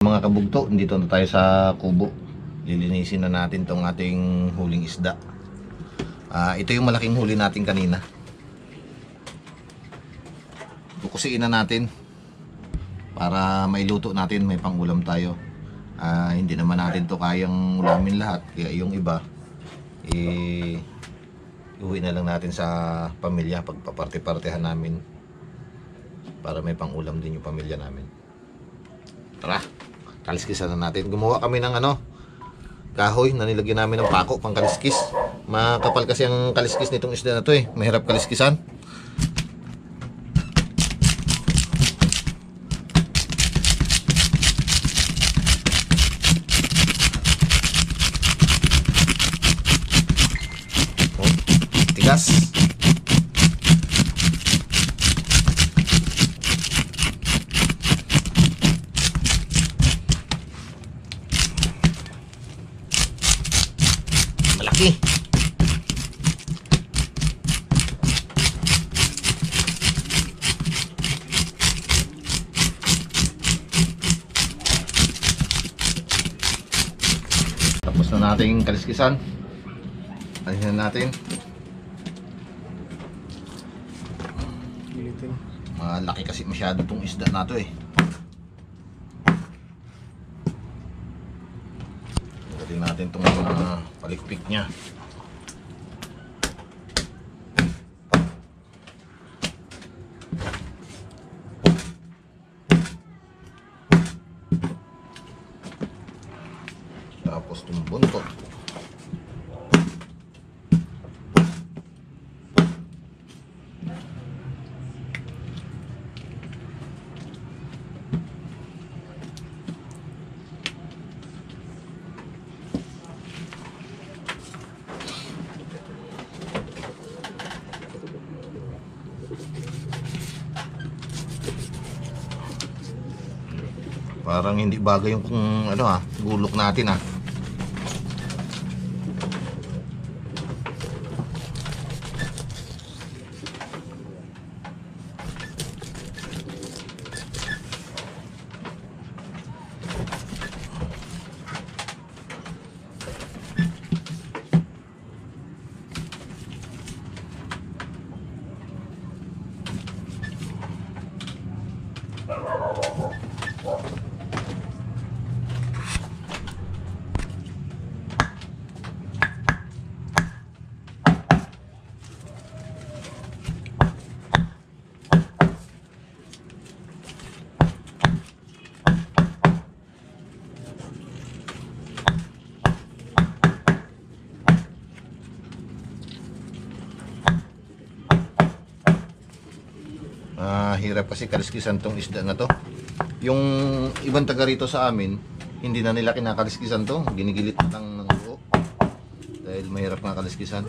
Mga kabugto, dito na tayo sa kubo. Lilinisin na natin tong ating huling isda. Ito yung malaking huli natin kanina. Kukusiin na natin para mailuto natin, may pangulam tayo. Hindi naman natin to kayang ulamin lahat, kaya yung iba iuwi na lang natin sa pamilya, pagpaparte-partehan namin para may pangulam din yung pamilya namin. Tara, kaliskisan na natin. Gumawa kami ng kahoy na nilagyan namin ng pako pang kaliskis. Makapal kasi ang kaliskis nitong isda na to mahirap kaliskisan. Tigas. Malaki. Tapos na natin kaliskisan. Alisin natin. Malaki kasi masyado tong isda na to Tingnan natin itong palikpik niya. Tapos itong buntot. Parang hindi bagay yung gulok natin Hirap kasi kaliskisan tong isda na to. Yung ibang taga rito sa amin, hindi na nila kinakaliskisan to, ginigilit na lang ng buo dahil mahirap nga kaliskisan.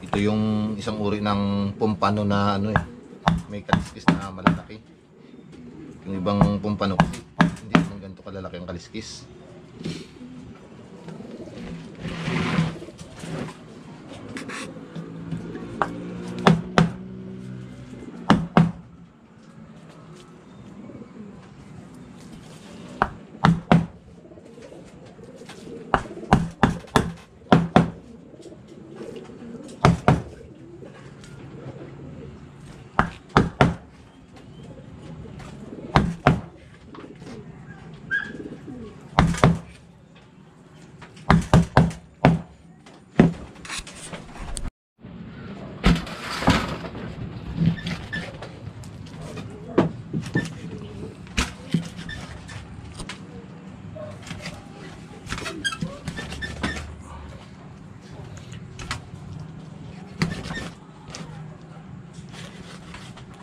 Ito yung isang uri ng pumpano na may kaliskis na malalaki. Yung ibang pumpano hindi naman ganito kalalaki ang kaliskis.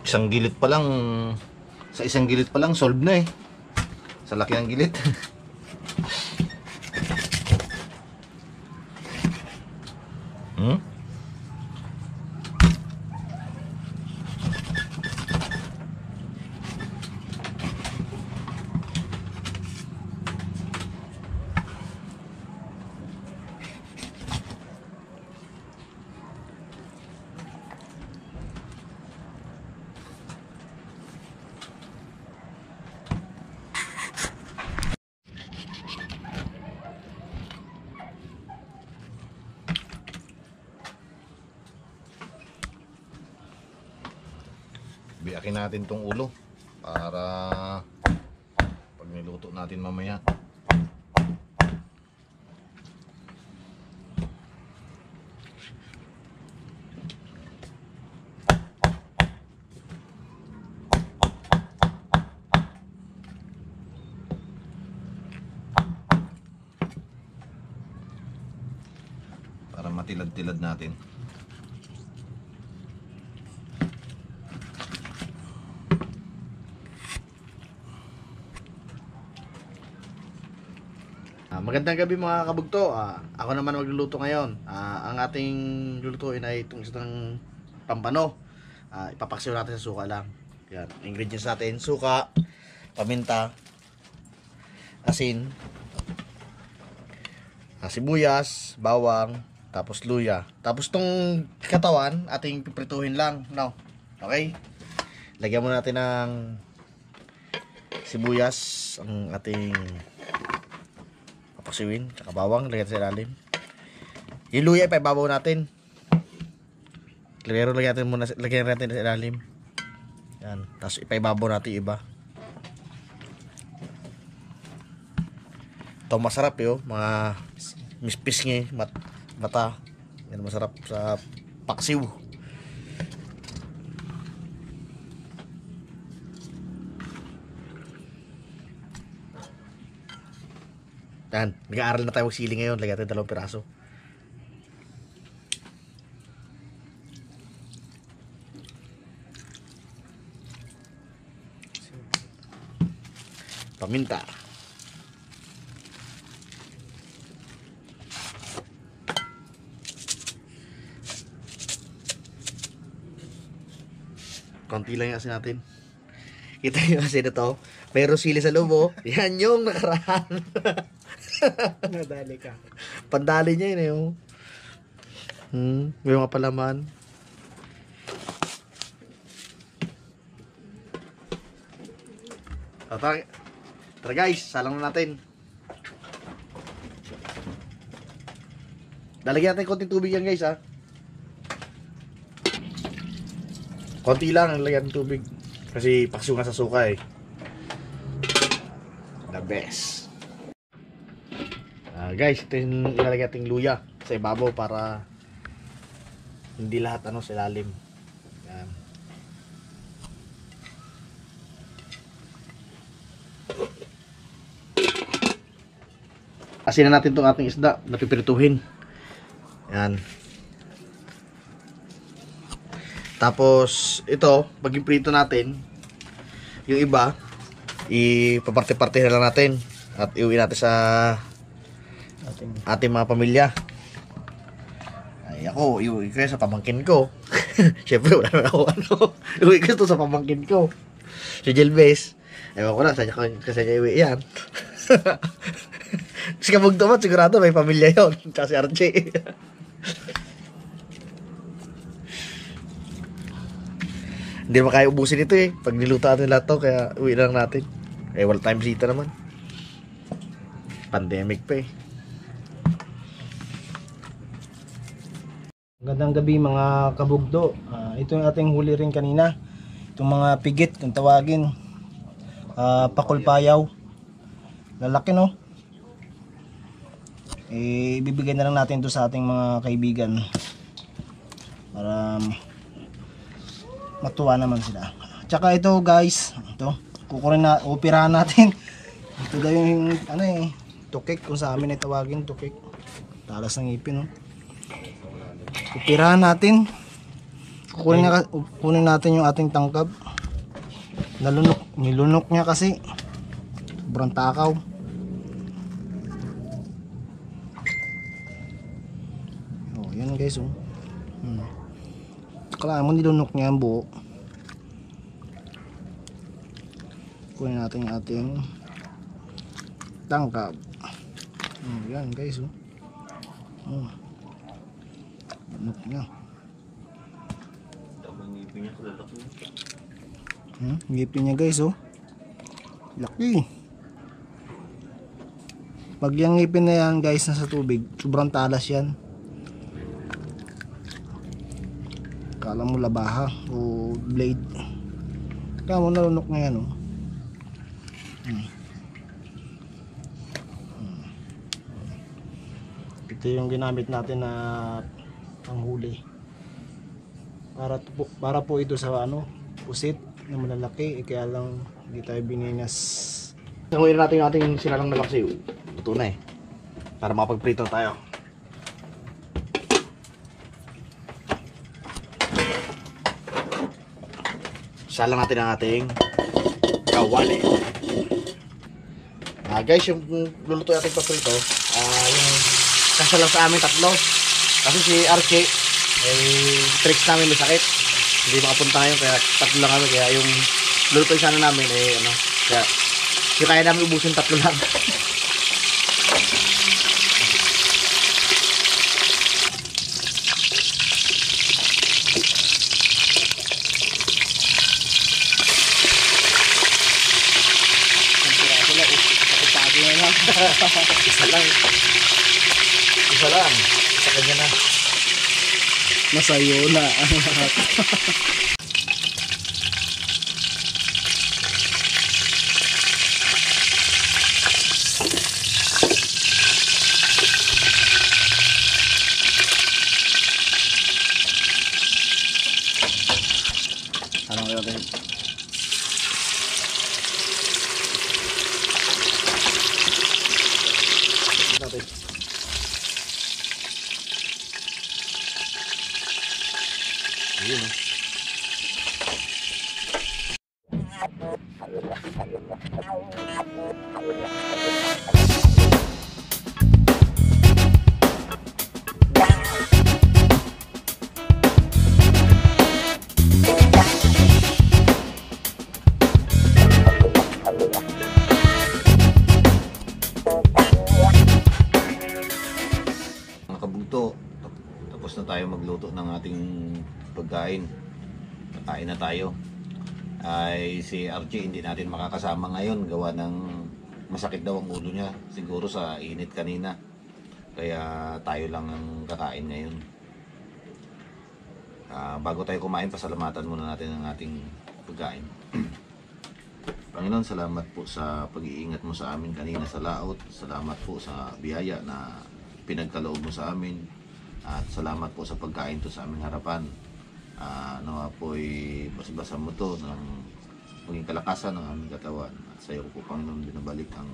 Isang gilid pa lang, sa isang gilid pa lang solve na sa laki ng gilid. Tiyakin natin tong ulo para pag niluto natin mamaya. Para matilad-tilad natin. Magandang gabi mga kabugto. Ako naman magluluto ngayon. Ang ating lulutuin ay itong isang pampano. Ipapaksiw natin sa suka lang. Yan. Ingredients natin: suka, paminta, asin, sibuyas, bawang, tapos luya. Tapos itong katawan ating piprituhin lang. No? Okay? Lagyan muna natin ng sibuyas ang ating paksiwin, tsaka bawang, lagyan sa ilalim. Yung luya ipababaw natin. Lagyan natin sa ilalim. Yan, tapos ipababaw natin yung iba. Ito masarap yun, mga mispis nga mata. Yan masarap sa paksiw. Yan, nag-aaral na tayo magsili ngayon. Lagyan natin 2 piraso. Paminta. Konti lang yung asin natin. Kita yung asin na to. Pero sili sa loob, oh. Yan yung nakaraan. Nadali ka. Pandali niya yun eh, oh. May mga palaman. Tara guys, salang na natin. Lalagyan natin konting tubig yan guys, ha. Konti lang ang lagyan ng tubig. Kasi paksiw nga sa suka eh. The best. Guys, ito yung ilalagay nating luya sa ibabaw para hindi lahat sa ilalim. Yan. Asin na natin itong ating isda na pipirituhin. Yan. Tapos ito, pag iprito natin yung iba, ipaparte-parte na lang natin at iuwi natin sa ating mga pamilya. Ay ako, iuwi ko sa pamangkin ko. Siyempre wala na ako iuwi ko ito sa pamangkin ko, si Jelbes. Ewan ko lang, kasi niya iuwi yan. Kasi kabog naman, sigurado may pamilya yun. Tsaka si Archie. Hindi naman kaya ubusin ito eh. Pag niluto natin lahat to, kaya uwi lang natin. Wala tayong bisita naman. Pandemic pa eh. Magandang gabi mga kabugdo. Ito yung ating huli rin kanina. Itong mga pigit kung tawagin. Pakulpayaw. Lalaki no. Ibibigay na lang natin ito sa ating mga kaibigan. Para matuwa naman sila. Tsaka ito guys, ito upirahan natin. Ito daw yung tukik, kung sa amin ay tawagin tukik. Talas ng ngipin no. Upirahan natin. Kunin natin yung ating tangkab. Nilunok niya kasi. Sobrang takaw. Oh, yan guys oh. Kailangan mo nilunok niya ang buo. Kunin natin yung ating tangkab. Yan guys oh. Lunok niya. Ngipin niya guys oh. Laki. Pag yung ngipin na yan guys nasa tubig, sobrang talas yan. Kala mo labaha o blade. Kamo nalunok na yan, oh. Ito yung ginamit natin na panghuli. Para po ito sa ano, pusit na malalaki, kaya lang hindi tayo bininas. Sanguin natin yung ating sinalang na laksi. Luto na eh. Para makapagprito tayo. Salang natin ang ating kawali. Guys, yung luluto natin paprito, yung kasya lang sa amin tatlo. Kasi si Archie, tricks namin may sakit. Hindi makapunta ngayon, kaya tatlo lang kami. Kaya yung luluto sana namin, kaya kaya namin ubusin tatlo lang. Isa lang. Isa lang. Sa kanya na. Masayo na ang lahat. Anong kaya tayo? Natin. Ayun o. Mga kabugto, tapos na tayo magluto ng ating pagkain. Kakain na tayo. Ay si Archie hindi natin makakasama ngayon gawa ng masakit daw ang ulo niya, siguro sa init kanina. Kaya tayo lang ang kakain ngayon. Bago tayo kumain, pasalamatan muna natin ang ating pagkain. Panginoon, salamat po sa pag-iingat mo sa amin kanina sa laot. Salamat po sa biyaya na pinagkaloob mo sa amin. At salamat po sa pagkain to sa aming harapan. Nawa po'y basbasan mo to ng maging kalakasan ng aming katawan. At sa iyo po, Panginoon, binabalik ang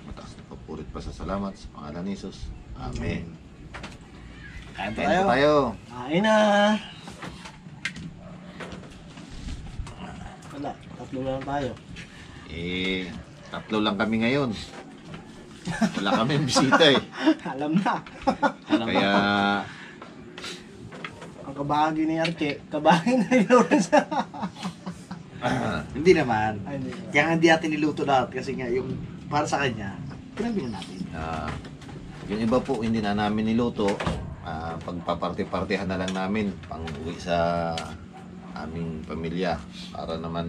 mataas na papurit pa sa salamat sa pangalan ni Jesus. Amen. Kain Kain po tayo. Kain na! Wala, tatlo lang tayo. Tatlo lang kami ngayon. Wala kami bisita eh. Alam na. Kaya Ang kabahagi ni Arke, kabahagi na ni Lawrence. Hindi naman. Ay, hindi. Kaya hindi natin niluto lahat kasi nga yung para sa kanya, pinabili natin. yung iba po hindi na namin niluto. Pagpaparte-partehan na lang namin pang uwi sa aming pamilya para naman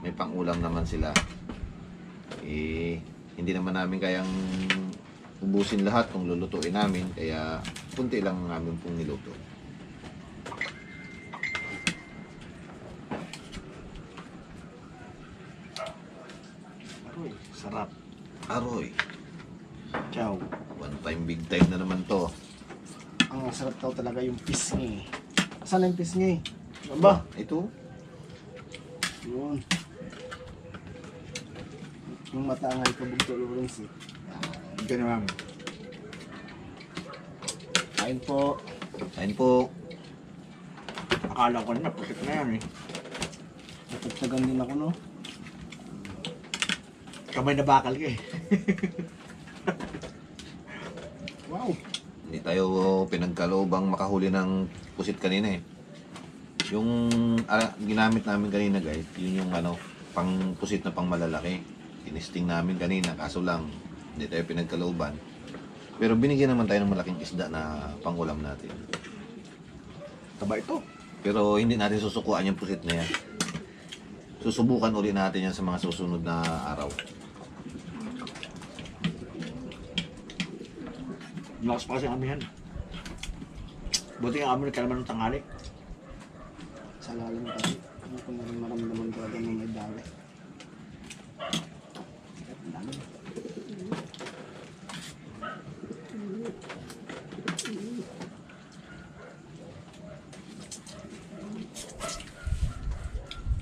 may pang-ulam naman sila. Hindi naman namin kayang ubusin lahat kung lulutuin namin, kaya kunti lang namin pong niluto. Aroy, sarap. Aroy, Ciao. one time big time na naman to. Ang sarap daw talaga yung pisngi. Saan yung pisngi? Aba, Ito, yun. Yung matangay kabugto Lawrence. Ito naman. Kain po. kain po. Akala ko na, putik na yan eh. Natagtagan din ako, no? Kamay na bakal ka eh. Wow. Hindi tayo pinagkaloobang makahuli ng pusit kanina eh. Yung ginamit namin kanina guys, yun yung pang pusit na pang malalaki. Tinesting namin kanina, kaso lang hindi tayo pinagkalooban. Pero binigyan naman tayo ng malaking isda na pangulam natin. Taba ito. Pero hindi natin susukuan yung pusit na yan. Susubukan uli natin yan sa mga susunod na araw. Lakas pa kasi ang amihan. Buti nga kami nagkalaman ng tanghali. Sa lalim kasi. Hindi ko na rin maramdaman talaga nung may dami. Ang dami.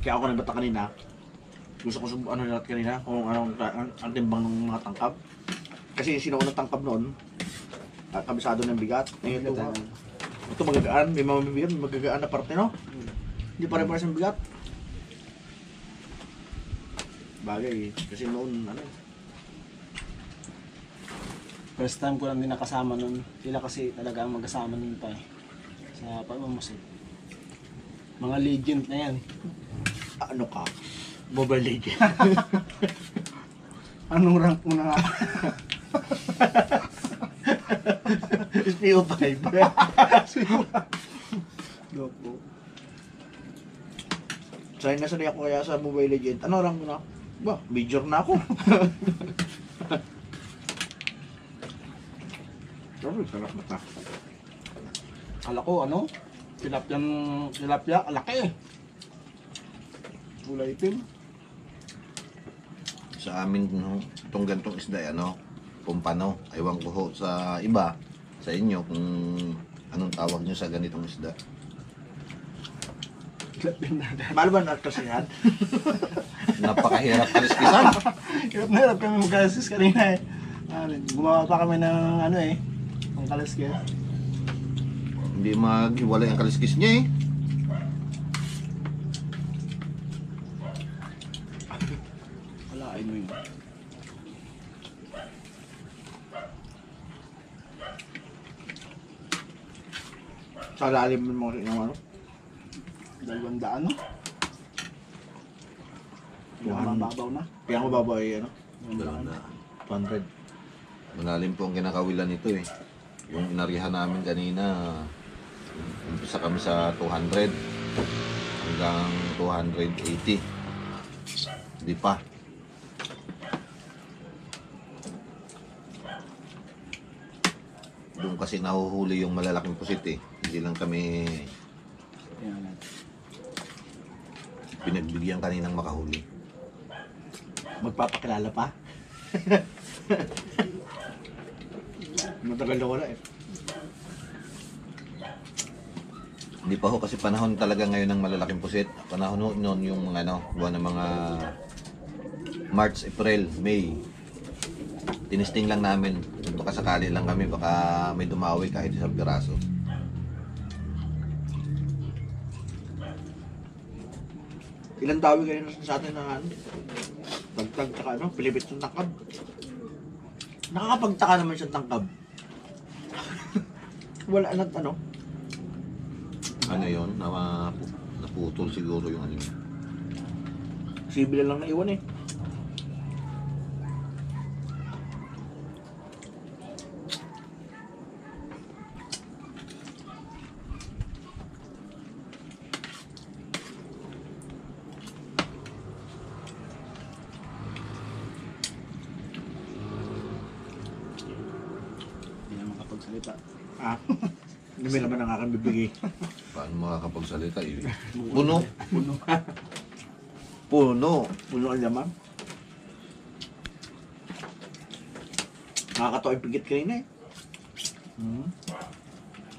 Kaya ako nagbata kanina. Gusto ko ano natin kanina, kung anong ang timbang ng mga tangkab. Kasi yung sinuunang tangkab noon, kabisado ng bigat. Eh, ito magagaan, may mamabigat, may magagaan na parte, no? Hindi pare-pares ng bigat. Bagay, kasi noon, ano First time ko lang din nakasama nun. Sila kasi talaga ang magkasama nun pa eh. Sa pagmamusik. Mga legend na yan. ano ka? Mobile Legends. Anong rank mo na nga? SPO5. Loko. Sanay na sanay ako kaya sa Mobile Legends. Ano rank mo na? Ba, major na ako. Sarap na ta. Kala ko ano? Tilapia, laki eh. Kulay itim. Sa amin, no, itong gantong isda, ano, pumpano. Ewan ko ho sa iba, sa inyo, kung anong tawag nyo sa ganitong isda. Mahal ba na kasi yan? Napakahirap kaliskisan. Hirap na hirap kami mag-kalaskis kanina eh. Gumawa pa kami ng ano eh. Ang kalaskis. Hindi maghiwalay ang kaliskis niya eh. Kalain mo yun. Sa lalim mo ng ano? 200 no? Mababaw na. Kaya ako babae ano? 200. Malalim po ang kinakawilan nito eh. Yung inarihan namin kanina, umpisa kami sa 200 hanggang 280. Hindi pa. Doon kasi nahuhuli yung malalaking pusit eh. Hindi lang kami pinagbigyan kaninang makahuli. Magpapakilala pa? Matagal na wala eh. Hindi pa ho kasi panahon talaga ngayon ng malalaking pusit. Panahon noon yung ano, buwan ng mga March, April, May. Tinisting lang namin. Baka sakali lang kami, baka may dumawi kahit isang piraso. Ilan dawi kayo sa atin na ano? Tagtag tsaka ano? Pilipit ng tangkab. Nakakapagtaka naman siyang tangkab. Wala na ano? Ano yun? Naputol siguro yung ano yun. Sibil lang naiwan eh. Hindi na makapagsalita. Ah, hindi may laman ang aking bibigay. Paano makakapagsalita eh? Puno. Puno. Puno. Puno ang laman. Nakakatawa yung pigit kanina eh.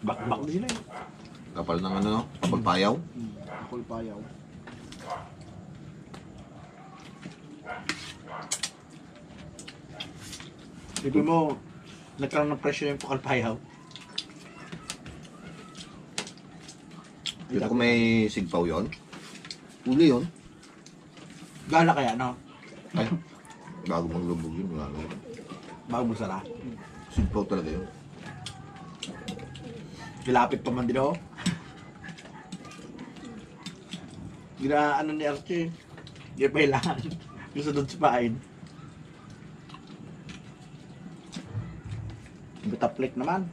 Bak-bak din sila eh. Kapal ng ano, kapag payaw. Akol payaw. Sipin mo, nagkaroon ng presyo yung pakalpayaw. Pero kung may sigpaw yun, uli yun. Gala kaya, no? Ay, bago maglubog yun, wala na yun. Bago magsara. Sigpaw talaga yun. Dilapit pa man din ako. Ginaan ni Archie. Hindi pa kailangan. Gusto doon sa pain. Bitaplik naman.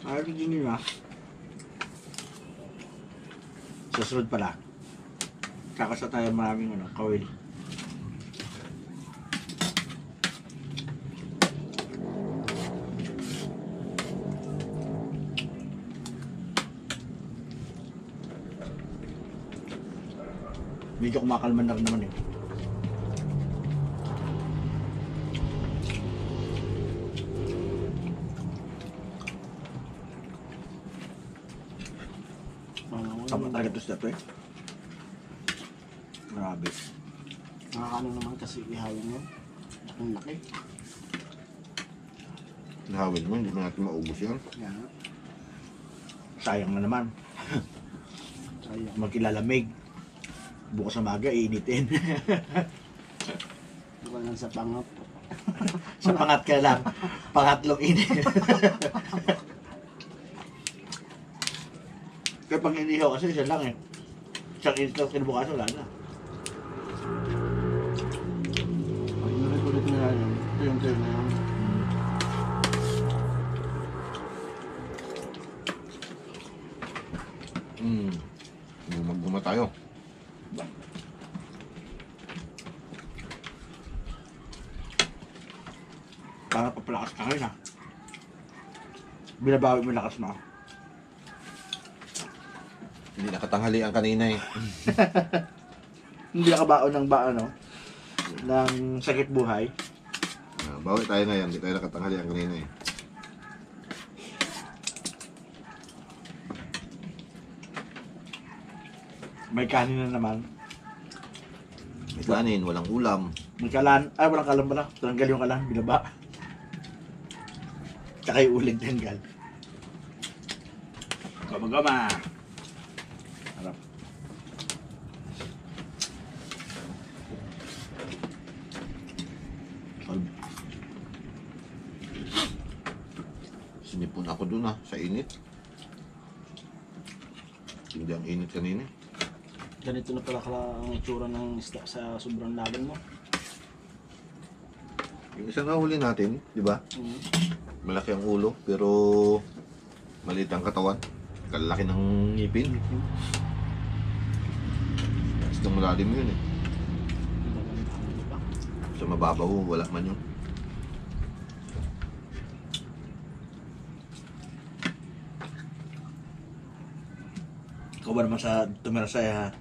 Ayaw din yun ah. Susunod pala. Kakasa tayo maraming ano, kawil. Medyo kumakalman na rin naman eh. Tama talaga ito step eh. Grabe. Nakakano naman kasi ihawin mo. Ang laki. Nahawin mo, hindi mo natin maubos yan. Yan. Sayang na naman. Sayang. Magkilalamig. Bukas sa maga, iinitin. Bukan lang sa pangat. Sa pangat ka lang. Pangatlong init. Kaya pag inihaw kasi isa lang eh. Isang init lang kinabukasan, wala na. Pag inulit-ulit nila yun, tuyo na yun. Gumaguma tayo. Para papalakas ka ngayon ha. Binabawi mo yung lakas mo. Hindi nakatanghali ang kanina eh. Hindi nakabaon ng no? Ng sakit buhay. Bawi tayo ngayon, hindi tayo nakatanghali ang kanina eh. May kanin na naman. May kanin, walang ulam. May kalan. Ay, walang kalan pala. Tanggal yung kalan. Binaba. Tsaka yung uling tanggal. Gama-gama. Harap. Sinipon ako dun sa init. Hindi ang init kanina. Ganito na pala ang itsura ng isda sa sobrang laban mo. Yung isang nahuli natin, di ba? Malaki ang ulo, pero maliit ang katawan. Kalaki ng ngipin. Basta malalim yun eh. Sa mababaw, wala man yun. Ikaw ba naman sa tumira sa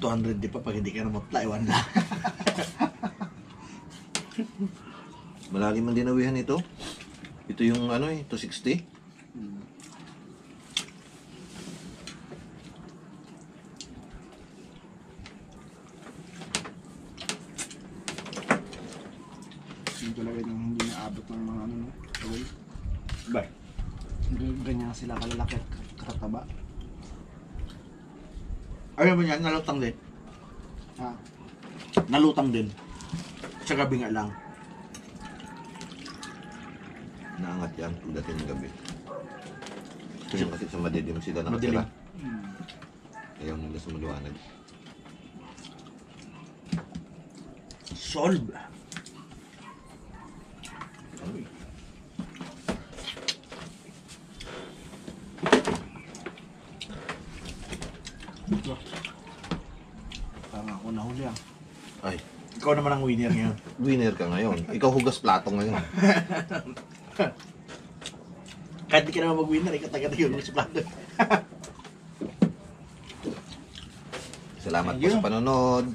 200 di pa pag hindi ka na mapla, iwan na. Malalim ang dinawihan ito. Ito yung 260. Yung talaga yung hindi naabot ng mga away. Ba? Hindi ganyan sila kalalaki at katataba. Ayaw mo yan, nalutang din. Ha? Nalutang din. Sa gabi nga lang. Naangat yan pagdating ng gabi. Kasi sa madilim sila nakatira. Ayaw nila sa maliwanag. Solve. Uy. Parang ako nahuli ah. Ay, Ikaw naman ang winner ngayon. winner ka ngayon. Ikaw hugas plato ngayon. Kahit di ka naman mag-winner, ikaw taga-tayo mo sa plato. Salamat po Thank you. sa panonood.